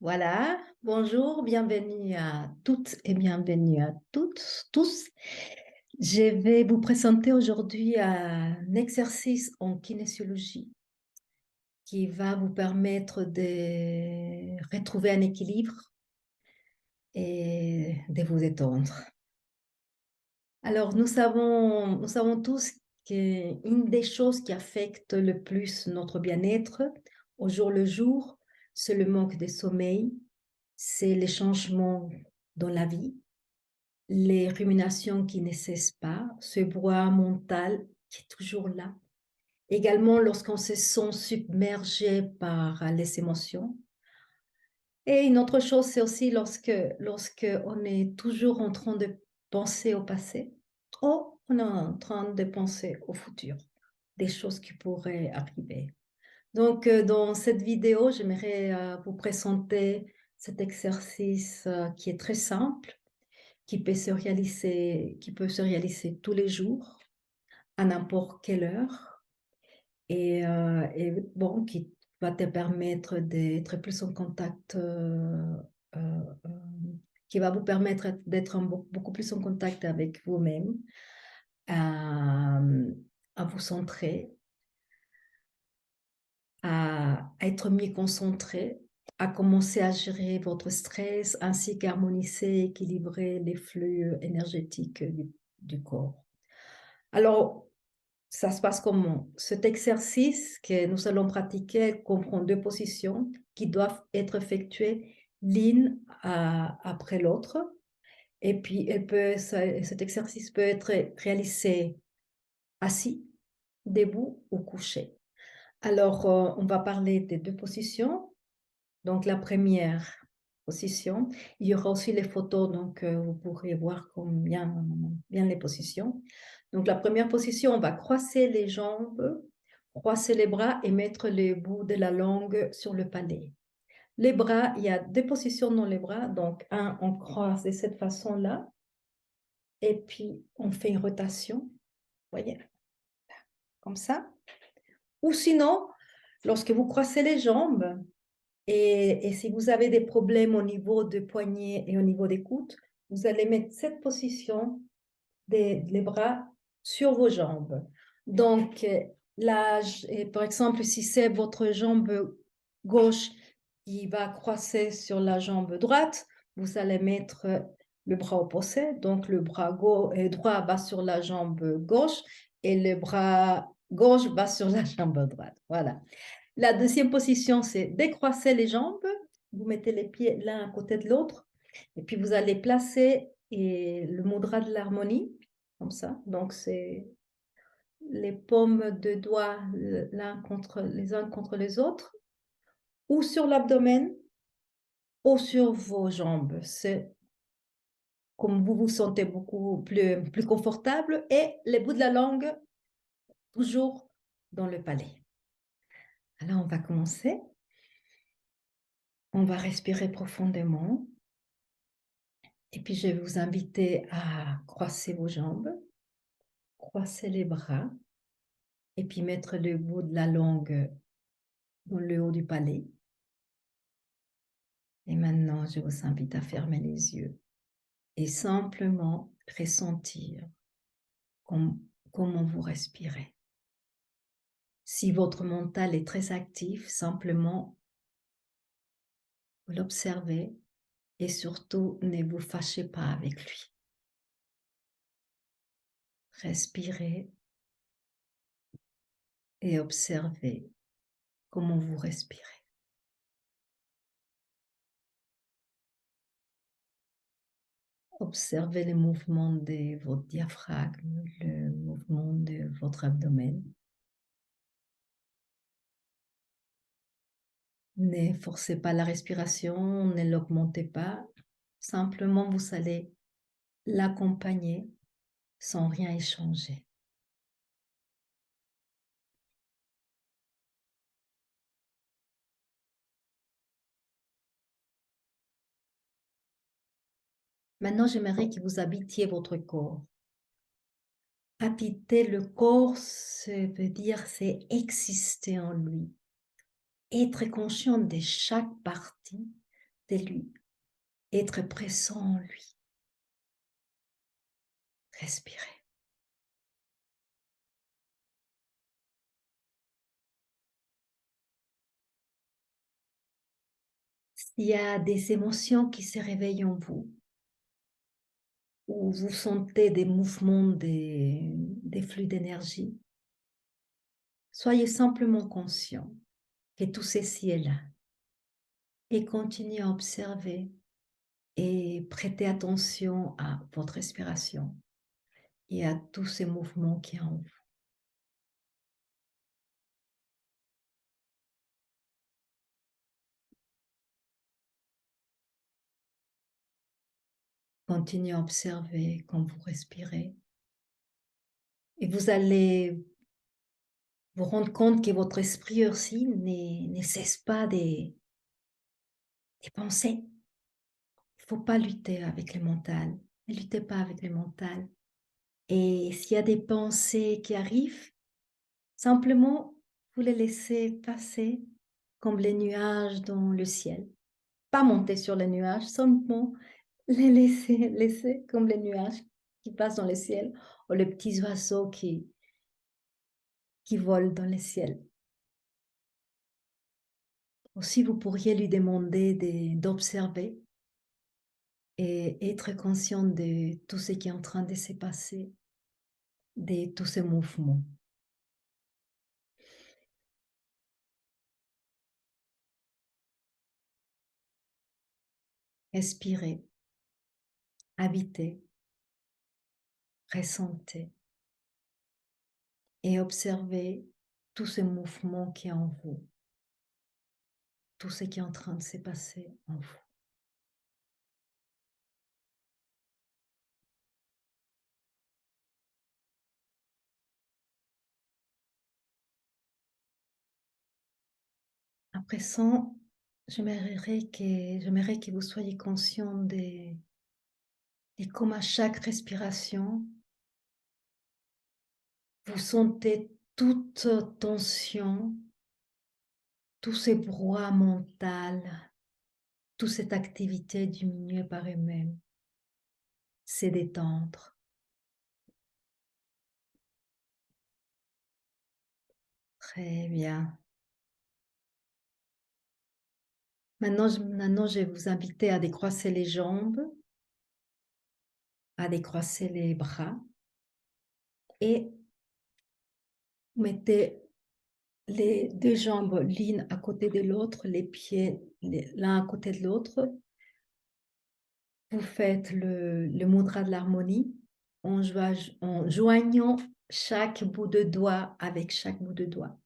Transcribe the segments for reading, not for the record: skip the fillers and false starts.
Voilà, bonjour, bienvenue à toutes et bienvenue à toutes, tous. Je vais vous présenter aujourd'hui un exercice en kinésiologie qui va vous permettre de retrouver un équilibre et de vous détendre. Alors, nous savons tous qu'une des choses qui affecte le plus notre bien-être au jour le jour, c'est le manque de sommeil, c'est les changements dans la vie, les ruminations qui ne cessent pas, ce brouhaha mental qui est toujours là. Également, lorsqu'on se sent submergé par les émotions. Et une autre chose, c'est aussi lorsque on est toujours en train de penser au passé ou on est en train de penser au futur, des choses qui pourraient arriver. Donc, dans cette vidéo, j'aimerais vous présenter cet exercice qui est très simple, qui peut se réaliser tous les jours, à n'importe quelle heure, et bon, qui va te permettre d'être plus en contact, qui va vous permettre d'être beaucoup plus en contact avec vous-même, à vous centrer, à être mieux concentré, à commencer à gérer votre stress, ainsi qu'harmoniser, équilibrer les flux énergétiques du corps. Alors, ça se passe comment? Cet exercice que nous allons pratiquer comprend 2 positions qui doivent être effectuées l'une après l'autre, et puis cet exercice peut être réalisé assis, debout ou couché. Alors, on va parler des 2 positions. Donc la première position, il y aura aussi les photos, donc vous pourrez voir bien les positions. Donc la première position, on va croiser les jambes, croiser les bras et mettre les bouts de la langue sur le palais. Les bras, il y a 2 positions dans les bras, donc on croise de cette façon-là et puis on fait une rotation, voyez? Comme ça. Ou sinon, lorsque vous croisez les jambes, et si vous avez des problèmes au niveau des poignets et au niveau des coudes, vous allez mettre cette position les bras sur vos jambes. Donc, par exemple, si c'est votre jambe gauche qui va croiser sur la jambe droite, vous allez mettre le bras opposé. Donc, le bras droit va sur la jambe gauche et le bras gauche va sur la jambe droite. Voilà. La deuxième position, c'est décroiser les jambes. Vous mettez les pieds l'un à côté de l'autre et puis vous allez placer le mudra de l'harmonie, comme ça. Donc, c'est les paumes de doigts les uns contre les autres, ou sur l'abdomen, ou sur vos jambes. C'est comme vous vous sentez beaucoup plus confortable, et les bouts de la langue toujours dans le palais. Alors, on va commencer. On va respirer profondément. Et puis, je vais vous inviter à croiser vos jambes, croiser les bras, et puis mettre le bout de la langue dans le haut du palais. Et maintenant, je vous invite à fermer les yeux et simplement ressentir comment vous respirez. Si votre mental est très actif, simplement l'observez et surtout ne vous fâchez pas avec lui. Respirez et observez comment vous respirez. Observez le mouvement de votre diaphragme, le mouvement de votre abdomen. Ne forcez pas la respiration, ne l'augmentez pas. Simplement, vous allez l'accompagner sans rien échanger. Maintenant, j'aimerais que vous habitiez votre corps. Habiter le corps, ça veut dire c'est exister en lui. Être conscient de chaque partie, de lui, être présent en lui. Respirez. S'il y a des émotions qui se réveillent en vous, ou vous sentez des mouvements des flux d'énergie, soyez simplement conscient que tout ceci est là et continuez à observer et prêtez attention à votre respiration et à tous ces mouvements qui en vous. Continuez à observer quand vous respirez et vous allez vous rendre compte que votre esprit aussi ne cesse pas de penser. Il ne faut pas lutter avec le mental. Ne luttez pas avec le mental. Et s'il y a des pensées qui arrivent, simplement, vous les laissez passer comme les nuages dans le ciel. Pas monter sur les nuages, simplement les laisser comme les nuages qui passent dans le ciel ou les petits oiseaux qui volent dans le ciel. Aussi, vous pourriez lui demander d'observer et être conscient de tout ce qui est en train de se passer, de tous ces mouvements. Respirez, habitez, ressentez et observez tous ces mouvements qui est en vous, tout ce qui est en train de se passer en vous. À présent, j'aimerais que vous soyez conscient de comme à chaque respiration, vous sentez toute tension, tout ce brouhaha mental, toute cette activité diminuer par elle-même, c'est détendre. Très bien. Maintenant, je vais vous inviter à décroiser les jambes, à décroiser les bras et mettez les deux jambes l'une à côté de l'autre, les pieds l'un à côté de l'autre. Vous faites le mudra de l'harmonie en joignant chaque bout de doigt avec chaque bout de doigt.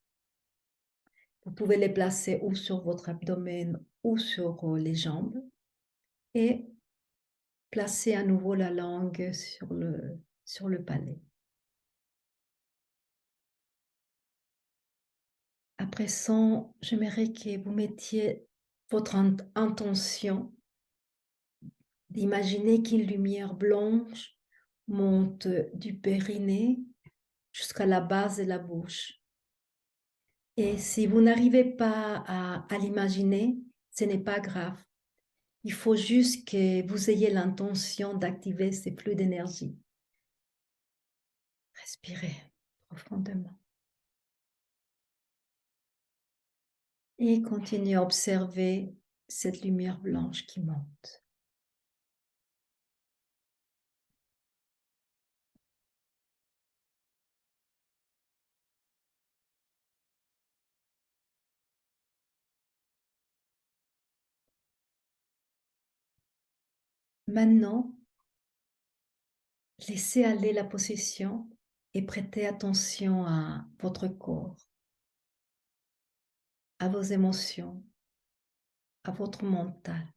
Vous pouvez les placer ou sur votre abdomen ou sur les jambes et placer à nouveau la langue sur le palais. À présent, j'aimerais que vous mettiez votre intention d'imaginer qu'une lumière blanche monte du périnée jusqu'à la base de la bouche. Et si vous n'arrivez pas à l'imaginer, ce n'est pas grave. Il faut juste que vous ayez l'intention d'activer ces flux d'énergie. Respirez profondément. Et continuez à observer cette lumière blanche qui monte. Maintenant, laissez aller la possession et prêtez attention à votre corps, à vos émotions, à votre mental.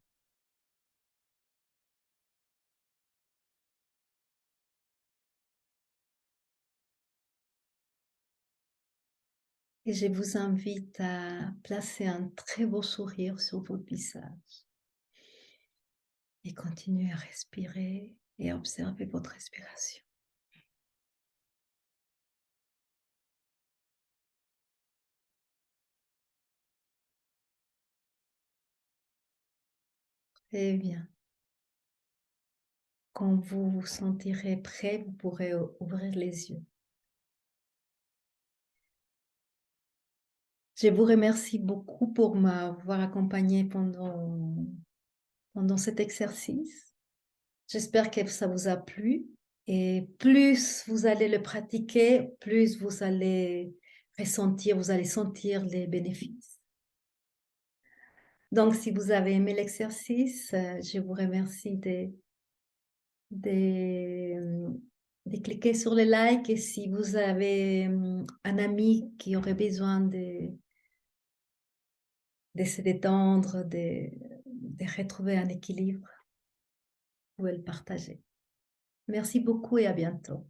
Et je vous invite à placer un très beau sourire sur votre visage et continuez à respirer et à observer votre respiration. Eh bien, quand vous vous sentirez prêt, vous pourrez ouvrir les yeux. Je vous remercie beaucoup pour m'avoir accompagné pendant cet exercice. J'espère que ça vous a plu et plus vous allez le pratiquer, plus vous allez sentir les bénéfices. Donc si vous avez aimé l'exercice, je vous remercie de, mmh, de cliquer sur le like et si vous avez, un ami qui aurait besoin de se détendre, de retrouver un équilibre, vous pouvez le partager. Merci beaucoup et à bientôt.